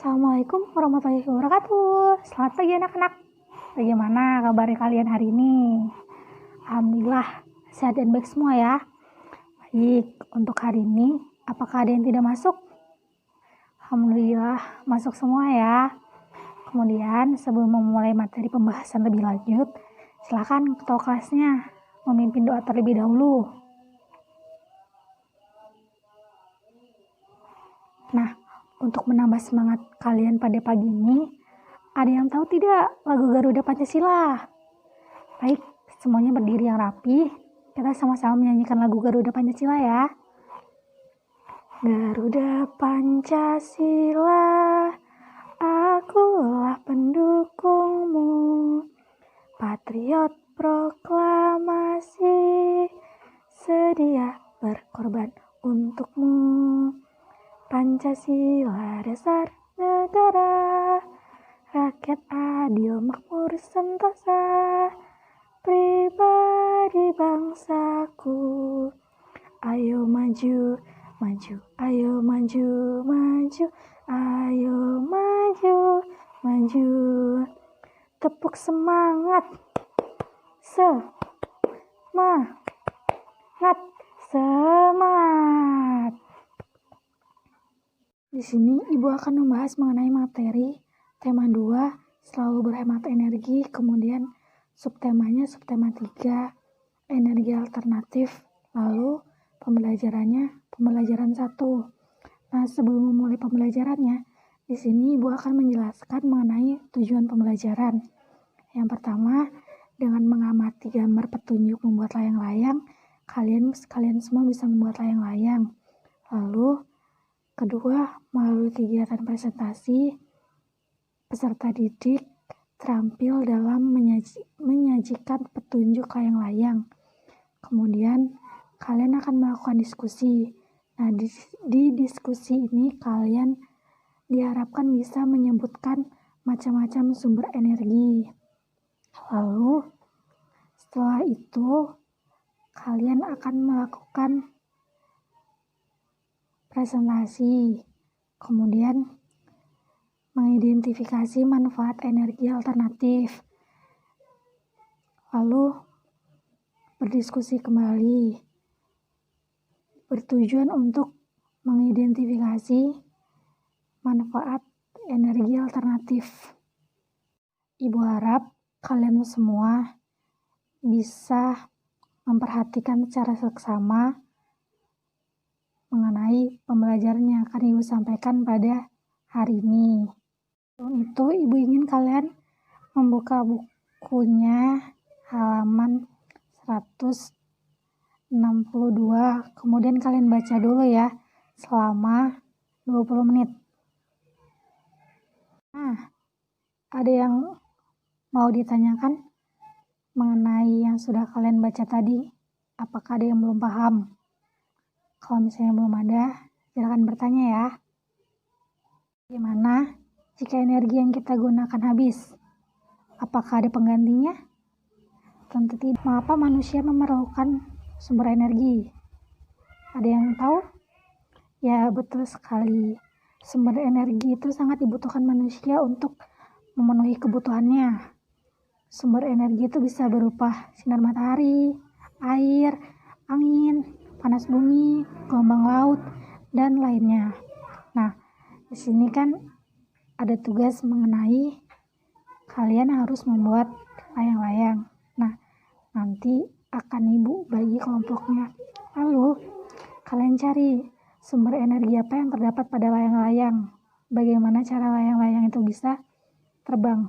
Assalamualaikum warahmatullahi wabarakatuh. Selamat pagi anak-anak. Bagaimana kabar kalian hari ini? Alhamdulillah sehat dan baik semua ya. Baik, untuk hari ini apakah ada yang tidak masuk? Alhamdulillah masuk semua ya. Kemudian sebelum memulai materi pembahasan lebih lanjut, silakan ketua kelasnya memimpin doa terlebih dahulu. Nah, untuk menambah semangat kalian pada pagi ini, ada yang tahu tidak lagu Garuda Pancasila? Baik, semuanya berdiri yang rapi. Kita sama-sama menyanyikan lagu Garuda Pancasila ya. Garuda Pancasila, akulah pendukungmu. Patriot proklamasi, sedia berkorban untukmu. Pancasila dasar negara, rakyat adil makmur sentosa, pribadi bangsaku. Ayo maju, maju, ayo maju, maju, ayo maju, maju. Tepuk semangat, semangat, semangat. Di sini Ibu akan membahas mengenai materi tema 2, selalu berhemat energi, kemudian subtemanya subtema 3, energi alternatif, lalu pembelajaran 1. Nah, sebelum memulai pembelajarannya, di sini Ibu akan menjelaskan mengenai tujuan pembelajaran. Yang pertama, dengan mengamati gambar petunjuk membuat layang-layang, kalian semua bisa membuat layang-layang. Lalu kedua, melalui kegiatan presentasi, peserta didik terampil dalam menyajikan petunjuk layang-layang. Kemudian, kalian akan melakukan diskusi. Nah, di diskusi ini kalian diharapkan bisa menyebutkan macam-macam sumber energi. Lalu, setelah itu, kalian akan melakukan presentasi, kemudian mengidentifikasi manfaat energi alternatif, lalu berdiskusi kembali, bertujuan untuk mengidentifikasi manfaat energi alternatif. Ibu harap kalian semua bisa memperhatikan secara seksama mengenai pembelajaran yang akan Ibu sampaikan pada hari ini. Sebelum itu, Ibu ingin kalian membuka bukunya halaman 162, kemudian kalian baca dulu ya selama 20 menit. Nah, ada yang mau ditanyakan mengenai yang sudah kalian baca tadi? Apakah ada yang belum paham? Kalau misalnya belum ada, silakan bertanya ya. Gimana jika energi yang kita gunakan habis? Apakah ada penggantinya? Tentu tidak. Mengapa manusia memerlukan sumber energi? Ada yang tahu? Ya, betul sekali. Sumber energi itu sangat dibutuhkan manusia untuk memenuhi kebutuhannya. Sumber energi itu bisa berupa sinar matahari, air, angin, panas bumi, gelombang laut, dan lainnya. Nah, di sini kan ada tugas mengenai kalian harus membuat layang-layang. Nah, nanti akan Ibu bagi kelompoknya. Lalu, kalian cari sumber energi apa yang terdapat pada layang-layang. Bagaimana cara layang-layang itu bisa terbang.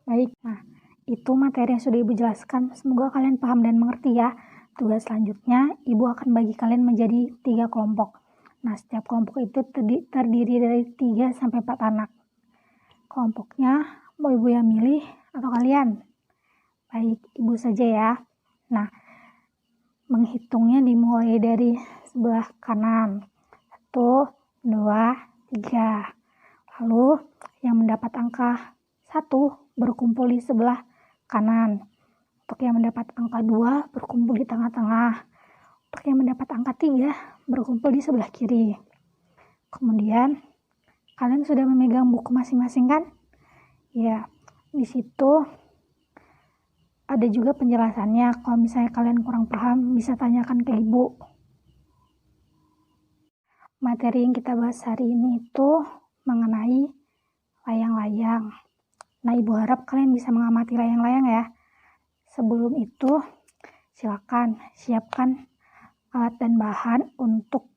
Baik, nah itu materi yang sudah Ibu jelaskan. Semoga kalian paham dan mengerti ya. Tugas selanjutnya, Ibu akan bagi kalian menjadi 3 kelompok. Nah, setiap kelompok itu terdiri dari 3-4 anak. Kelompoknya, mau Ibu yang milih atau kalian? Baik, Ibu saja ya. Nah, menghitungnya dimulai dari sebelah kanan. 1, 2, 3. Lalu, yang mendapat angka 1 berkumpul di sebelah kanan. Untuk yang mendapat angka 2 berkumpul di tengah-tengah. Untuk yang mendapat angka 3 berkumpul di sebelah kiri. Kemudian Kalian sudah memegang buku masing-masing kan? Ya, di situ ada juga penjelasannya. Kalau misalnya kalian kurang paham, bisa tanyakan ke ibu. Materi yang kita bahas hari ini itu mengenai layang-layang. Nah, ibu harap kalian bisa mengamati layang-layang ya. Sebelum itu, silakan siapkan alat dan bahan untuk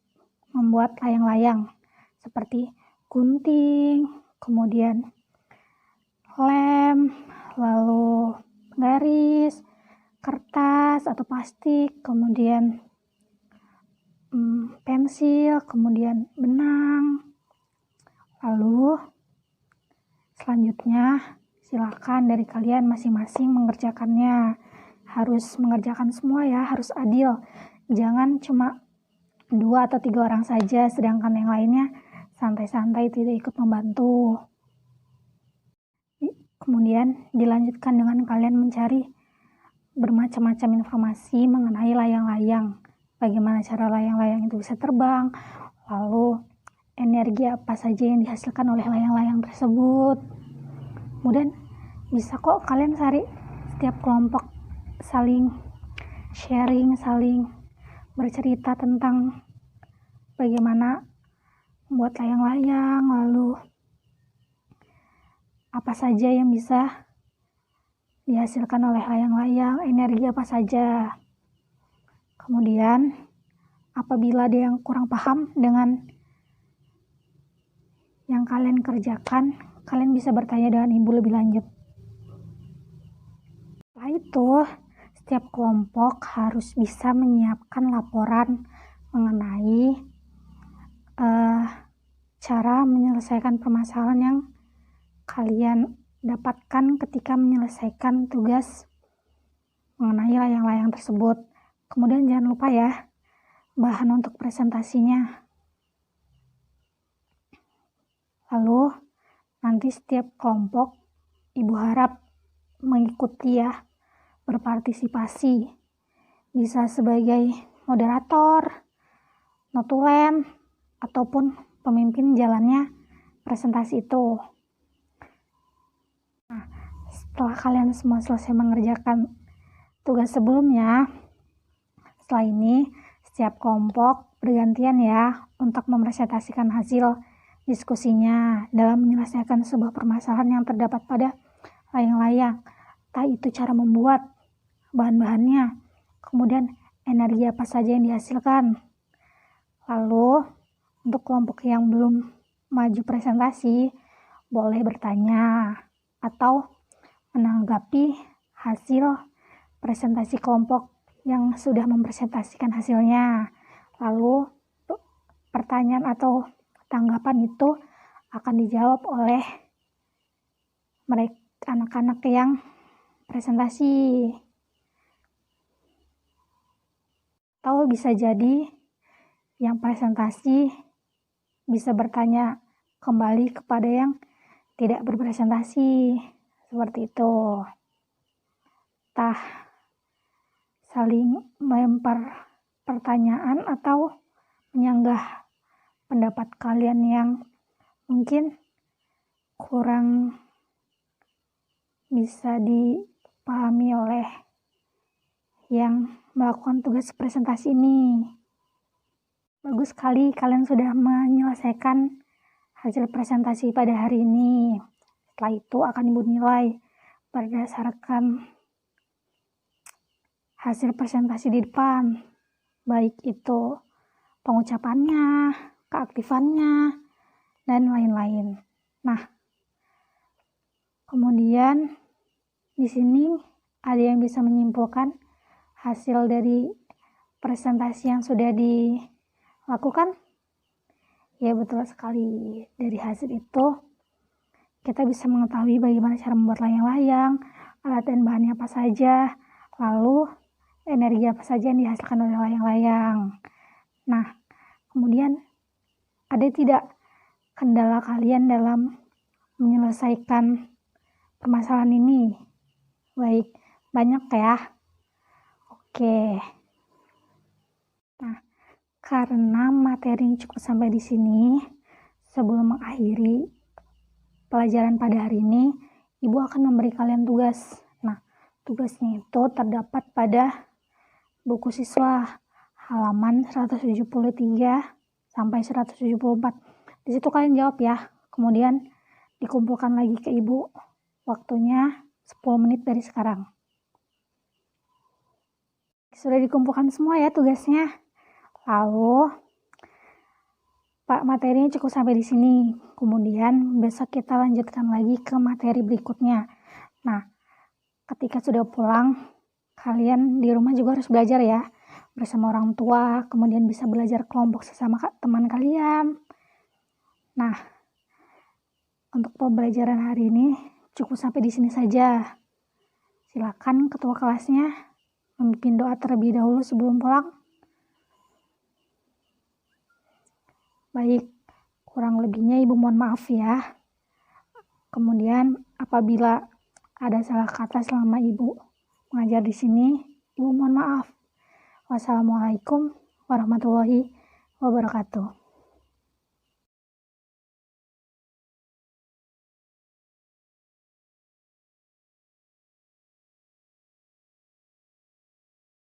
membuat layang-layang. Seperti gunting, kemudian lem, lalu garis, kertas atau plastik, kemudian pensil, kemudian benang. Lalu selanjutnya silakan dari kalian masing-masing mengerjakannya. Harus mengerjakan semua ya, harus adil. Jangan cuma 2 atau 3 orang saja, sedangkan yang lainnya santai-santai tidak ikut membantu. Kemudian dilanjutkan dengan kalian mencari bermacam-macam informasi mengenai layang-layang. Bagaimana cara layang-layang itu bisa terbang, lalu energi apa saja yang dihasilkan oleh layang-layang tersebut. Kemudian bisa kok kalian cari setiap kelompok saling sharing, saling bercerita tentang bagaimana membuat layang-layang, lalu apa saja yang bisa dihasilkan oleh layang-layang, energi apa saja. Kemudian, apabila ada yang kurang paham dengan yang kalian kerjakan, kalian bisa bertanya dengan ibu lebih lanjut. Setelah itu, setiap kelompok harus bisa menyiapkan laporan mengenai cara menyelesaikan permasalahan yang kalian dapatkan ketika menyelesaikan tugas mengenai layang-layang tersebut. Kemudian jangan lupa ya, bahan untuk presentasinya. Lalu, nanti setiap kelompok, ibu harap mengikuti ya, berpartisipasi. Bisa sebagai moderator, notulen, ataupun pemimpin jalannya presentasi itu. Nah, setelah kalian semua selesai mengerjakan tugas sebelumnya, setelah ini setiap kelompok bergantian ya untuk mempresentasikan hasil diskusinya dalam menyelesaikan sebuah permasalahan yang terdapat pada layang-layang. Entah itu cara membuat, bahan-bahannya, kemudian energi apa saja yang dihasilkan. Lalu untuk kelompok yang belum maju presentasi, boleh bertanya atau menanggapi hasil presentasi kelompok yang sudah mempresentasikan hasilnya. Lalu pertanyaan atau tanggapan itu akan dijawab oleh mereka anak-anak yang presentasi. Atau bisa jadi yang presentasi bisa bertanya kembali kepada yang tidak berpresentasi. Seperti itu. Entah saling melempar pertanyaan atau menyanggah pendapat kalian yang mungkin kurang bisa dipahami oleh yang melakukan tugas presentasi ini. Bagus sekali kalian sudah menyelesaikan hasil presentasi pada hari ini. Setelah itu akan ibu nilai berdasarkan hasil presentasi di depan, baik itu pengucapannya, keaktifannya, dan lain-lain. Nah, kemudian di sini ada yang bisa menyimpulkan hasil dari presentasi yang sudah dilakukan? Ya, betul sekali. Dari hasil itu kita bisa mengetahui bagaimana cara membuat layang-layang, alat dan bahannya apa saja, lalu energi apa saja yang dihasilkan oleh layang-layang. Nah, kemudian ada tidak kendala kalian dalam menyelesaikan permasalahan ini? Baik, banyak ya. Oke. Nah, karena materi cukup sampai di sini, sebelum mengakhiri pelajaran pada hari ini, Ibu akan memberi kalian tugas. Nah, tugasnya itu terdapat pada buku siswa halaman 173 sampai 174. Di situ kalian jawab ya. Kemudian dikumpulkan lagi ke Ibu. Waktunya 10 menit dari sekarang. Sudah dikumpulkan semua ya tugasnya. Lalu Pak, materinya cukup sampai di sini. Kemudian besok kita lanjutkan lagi ke materi berikutnya. Nah, ketika sudah pulang, kalian di rumah juga harus belajar ya. Bersama orang tua, kemudian bisa belajar kelompok sesama teman kalian. Nah, untuk pembelajaran hari ini cukup sampai di sini saja. Silakan ketua kelasnya memimpin doa terlebih dahulu sebelum pulang. Baik, kurang lebihnya Ibu mohon maaf ya. Kemudian apabila ada salah kata selama Ibu mengajar di sini, Ibu mohon maaf. Wassalamualaikum warahmatullahi wabarakatuh.